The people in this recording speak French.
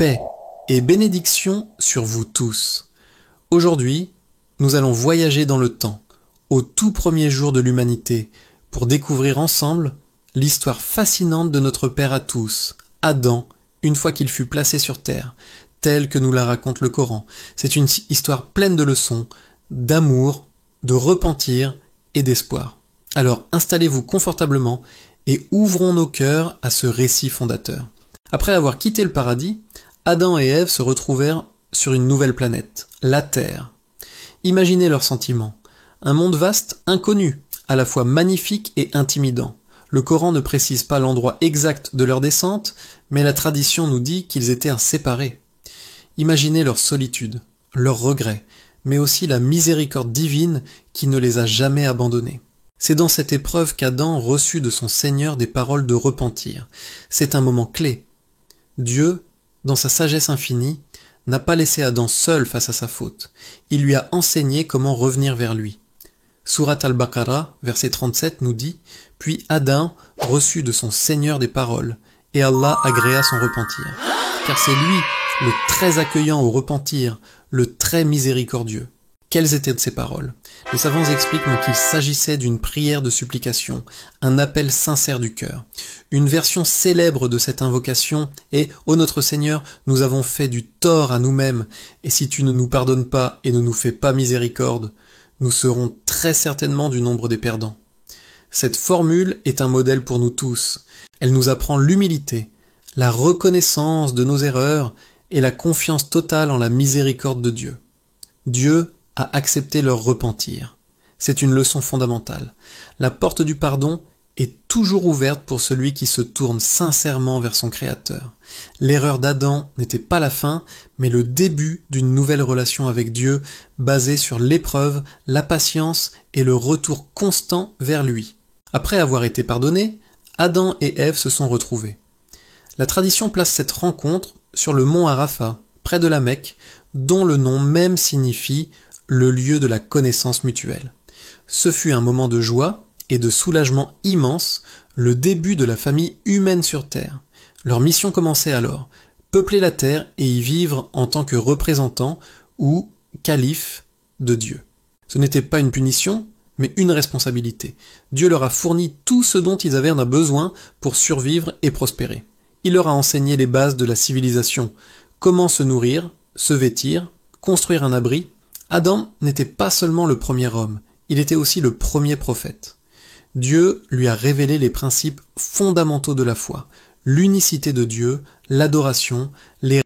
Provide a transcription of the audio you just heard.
Paix et bénédiction sur vous tous. Aujourd'hui, nous allons voyager dans le temps, au tout premier jour de l'humanité, pour découvrir ensemble l'histoire fascinante de notre Père à tous, Adam, une fois qu'il fut placé sur terre, telle que nous la raconte le Coran. C'est une histoire pleine de leçons, d'amour, de repentir et d'espoir. Alors installez-vous confortablement et ouvrons nos cœurs à ce récit fondateur. Après avoir quitté le paradis, Adam et Ève se retrouvèrent sur une nouvelle planète, la Terre. Imaginez leurs sentiments. Un monde vaste, inconnu, à la fois magnifique et intimidant. Le Coran ne précise pas l'endroit exact de leur descente, mais la tradition nous dit qu'ils étaient séparés. Imaginez leur solitude, leurs regrets, mais aussi la miséricorde divine qui ne les a jamais abandonnés. C'est dans cette épreuve qu'Adam reçut de son Seigneur des paroles de repentir. C'est un moment clé. Dieu, dans sa sagesse infinie, n'a pas laissé Adam seul face à sa faute. Il lui a enseigné comment revenir vers lui. Sourate Al-Baqarah, verset 37, nous dit « Puis Adam reçut de son Seigneur des paroles, et Allah agréa son repentir. Car c'est lui, le très accueillant au repentir, le très miséricordieux. » Quelles étaient ces paroles? Les savants expliquent qu'il s'agissait d'une prière de supplication, un appel sincère du cœur. Une version célèbre de cette invocation est « Ô notre Seigneur, nous avons fait du tort à nous-mêmes, et si tu ne nous pardonnes pas et ne nous fais pas miséricorde, nous serons très certainement du nombre des perdants. » Cette formule est un modèle pour nous tous. Elle nous apprend l'humilité, la reconnaissance de nos erreurs et la confiance totale en la miséricorde de Dieu. Dieu a accepté leur repentir. C'est une leçon fondamentale. La porte du pardon est toujours ouverte pour celui qui se tourne sincèrement vers son Créateur. L'erreur d'Adam n'était pas la fin, mais le début d'une nouvelle relation avec Dieu basée sur l'épreuve, la patience et le retour constant vers lui. Après avoir été pardonnés, Adam et Ève se sont retrouvés. La tradition place cette rencontre sur le mont Arafat, près de la Mecque, dont le nom même signifie le lieu de la connaissance mutuelle. Ce fut un moment de joie et de soulagement immense, le début de la famille humaine sur Terre. Leur mission commençait alors, peupler la Terre et y vivre en tant que représentants ou califes de Dieu. Ce n'était pas une punition, mais une responsabilité. Dieu leur a fourni tout ce dont ils avaient besoin pour survivre et prospérer. Il leur a enseigné les bases de la civilisation, comment se nourrir, se vêtir, construire un abri. Adam n'était pas seulement le premier homme, il était aussi le premier prophète. Dieu lui a révélé les principes fondamentaux de la foi, l'unicité de Dieu, l'adoration, les